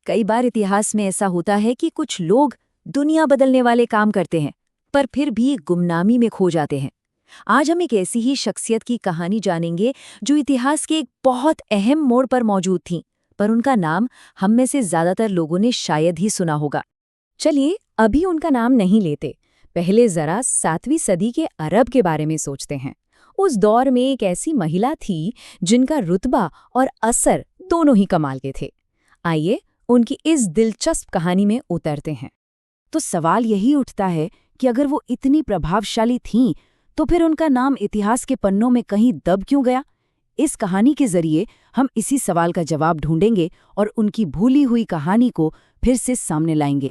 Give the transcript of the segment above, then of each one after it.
कई बार इतिहास में ऐसा होता है कि कुछ लोग दुनिया बदलने वाले काम करते हैं, पर फिर भी गुमनामी में खो जाते हैं। आज हम एक ऐसी ही शख्सियत की कहानी जानेंगे जो इतिहास के एक बहुत अहम मोड़ पर मौजूद थी, पर उनका नाम हम में से ज्यादातर लोगों ने शायद ही सुना होगा। चलिए अभी उनका नाम नहीं लेते, पहले जरा 7वीं सदी के अरब के बारे में सोचते हैं। उस दौर में एक ऐसी महिला थी जिनका रुतबा और असर दोनों ही कमाल के थे। आइए उनकी इस दिलचस्प कहानी में उतरते हैं। तो सवाल यही उठता है कि अगर वो इतनी प्रभावशाली थीं, तो फिर उनका नाम इतिहास के पन्नों में कहीं दब क्यों गया? इस कहानी के जरिए हम इसी सवाल का जवाब ढूंढेंगे और उनकी भूली हुई कहानी को फिर से सामने लाएंगे।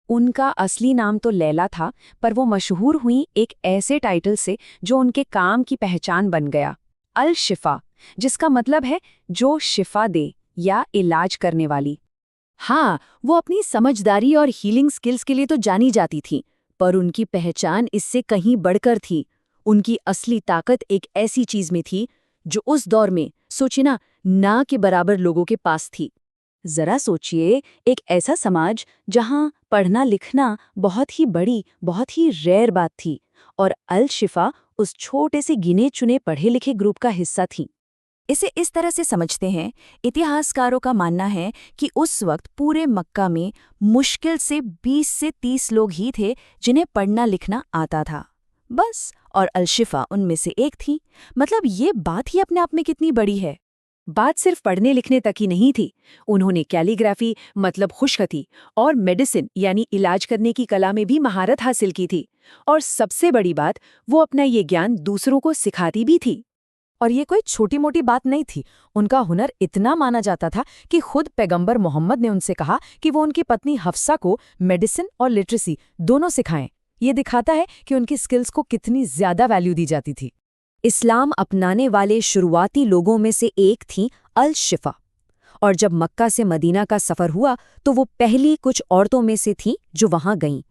उनका असली नाम तो लैला था, पर वो मशहूर हुई एक ऐसे टाइटल से जो उनके काम की पहचान बन गया, अल शिफा, जिसका मतलब है जो शिफा दे या इलाज करने वाली। हाँ, वो अपनी समझदारी और हीलिंग स्किल्स के लिए तो जानी जाती थी, पर उनकी पहचान इससे कहीं बढ़कर थी। उनकी असली ताकत एक ऐसी चीज में थी जो उस दौर में सोचिना ना के बराबर लोगों के पास थी। जरा सोचिए, एक ऐसा समाज जहां पढ़ना लिखना बहुत ही बड़ी, बहुत ही रेयर बात थी, और अल शिफा उस छोटे से गिने चुने पढ़े लिखे ग्रुप का हिस्सा थी। इसे इस तरह से समझते हैं, इतिहासकारों का मानना है कि उस वक्त पूरे मक्का में मुश्किल से 20 से 30 लोग ही थे जिन्हें पढ़ना लिखना आता था, बस। और अलशिफा उनमें से एक थी। मतलब ये बात ही अपने आप में कितनी बड़ी है। बात सिर्फ पढ़ने लिखने तक ही नहीं थी। उन्होंने कैलीग्राफी मतलब खुशखती और मेडिसिन यानी इलाज करने की कला में भी महारत हासिल की थी। और सबसे बड़ी बात, वो अपना ये ज्ञान दूसरों को सिखाती भी थी। और ये कोई छोटी मोटी बात नहीं थी। उनका हुनर इतना माना जाता था कि खुद पैगंबर मोहम्मद ने उनसे कहा कि वो उनकी पत्नी हफ्सा को मेडिसिन और लिटरेसी दोनों सिखाएं। ये दिखाता है कि उनकी स्किल्स को कितनी ज्यादा वैल्यू दी जाती थी। इस्लाम अपनाने वाले शुरुआती लोगों में से एक थी अल शिफा, और जब मक्का से मदीना का सफर हुआ तो वो पहली कुछ औरतों में से थीं जो वहां गईं।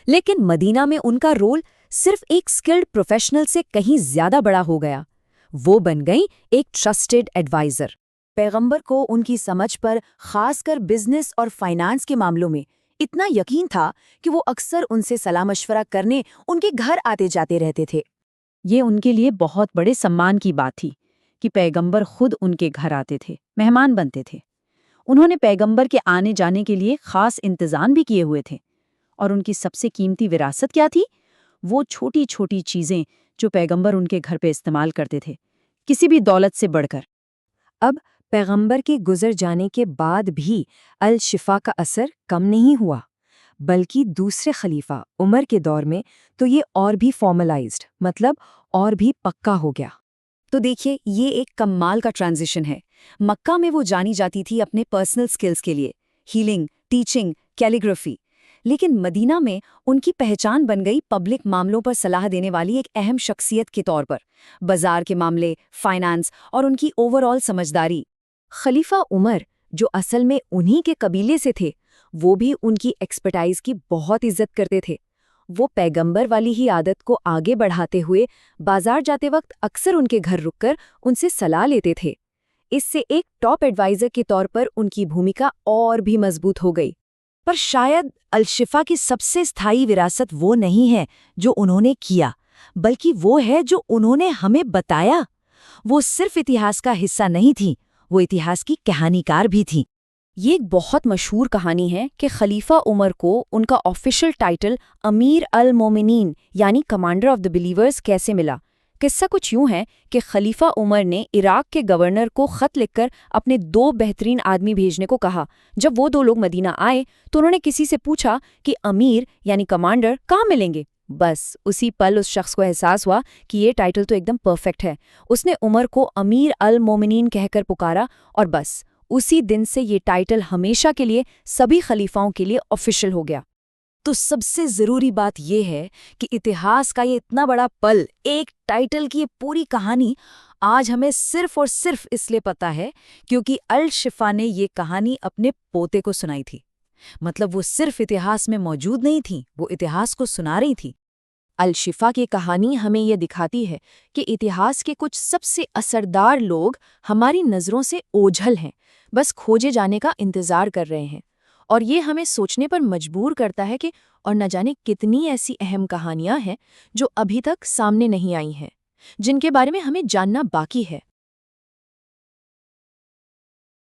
लेकिन मदीना में उनका रोल सिर्फ एक स्किल्ड प्रोफेशनल से कहीं ज्यादा बड़ा हो गया। वो बन गई एक ट्रस्टेड एडवाइजर। पैगंबर को उनकी समझ पर, खासकर बिजनेस और फाइनेंस के मामलों में इतना यकीन था कि वो अक्सर उनसे सलाह मशवरा करने उनके घर आते जाते रहते थे। ये उनके लिए बहुत बड़े सम्मान की बात थी कि पैगंबर खुद उनके घर आते थे, मेहमान बनते थे। उन्होंने पैगंबर के आने जाने के लिए खास इंतजाम भी किए हुए थे। और उनकी सबसे कीमती विरासत क्या थी? वो छोटी छोटी चीजें जो पैगंबर उनके घर पे इस्तेमाल करते थे, किसी भी दौलत से बढ़कर। अब पैगंबर के गुजर जाने के बाद भी अल शिफा का असर कम नहीं हुआ, बल्कि दूसरे खलीफा उमर के दौर में तो ये और भी फॉर्मलाइज्ड, मतलब और भी पक्का हो गया। तो देखिए, ये एक कमाल का ट्रांजिशन है। मक्का में वो जानी जाती थी अपने पर्सनल स्किल्स के लिए, हीलिंग, टीचिंग, कैलीग्राफी। लेकिन मदीना में उनकी पहचान बन गई पब्लिक मामलों पर सलाह देने वाली एक अहम शख्सियत के तौर पर। बाजार के मामले, फाइनेंस और उनकी ओवरऑल समझदारी। खलीफा उमर, जो असल में उन्हीं के कबीले से थे, वो भी उनकी एक्सपर्टाइज की बहुत इज्जत करते थे। वो पैगंबर वाली ही आदत को आगे बढ़ाते हुए बाजार जाते वक्त अक्सर उनके घर रुककर उनसे सलाह लेते थे। इससे एक टॉप एडवाइजर के तौर पर उनकी भूमिका और भी मजबूत हो गई। पर शायद अलशिफा की सबसे स्थायी विरासत वो नहीं है जो उन्होंने किया, बल्कि वो है जो उन्होंने हमें बताया। वो सिर्फ इतिहास का हिस्सा नहीं थी, वो इतिहास की कहानीकार भी थी। ये एक बहुत मशहूर कहानी है कि खलीफा उमर को उनका ऑफिशियल टाइटल अमीर अल मोमिनीन यानी कमांडर ऑफ द बिलीवर्स कैसे मिला। किस्सा कुछ यूं है कि खलीफा उमर ने इराक के गवर्नर को खत लिखकर अपने 2 बेहतरीन आदमी भेजने को कहा। जब वो 2 लोग मदीना आए तो उन्होंने किसी से पूछा कि अमीर यानी कमांडर कहाँ मिलेंगे। बस उसी पल उस शख्स को एहसास हुआ कि ये टाइटल तो एकदम परफेक्ट है। उसने उमर को अमीर अल मोमिनीन कहकर पुकारा, और बस उसी दिन से ये टाइटल हमेशा के लिए सभी खलीफाओं के लिए ऑफिशियल हो गया। तो सबसे ज़रूरी बात यह है कि इतिहास का ये इतना बड़ा पल, एक टाइटल की ये पूरी कहानी आज हमें सिर्फ और सिर्फ इसलिए पता है क्योंकि अल शिफा ने ये कहानी अपने पोते को सुनाई थी। मतलब वो सिर्फ इतिहास में मौजूद नहीं थी, वो इतिहास को सुना रही थी। अल शिफा की कहानी हमें ये दिखाती है कि इतिहास के कुछ सबसे असरदार लोग हमारी नज़रों से ओझल हैं, बस खोजे जाने का इंतज़ार कर रहे हैं। और ये हमें सोचने पर मजबूर करता है कि और न जाने कितनी ऐसी अहम कहानियां हैं जो अभी तक सामने नहीं आई हैं, जिनके बारे में हमें जानना बाकी है।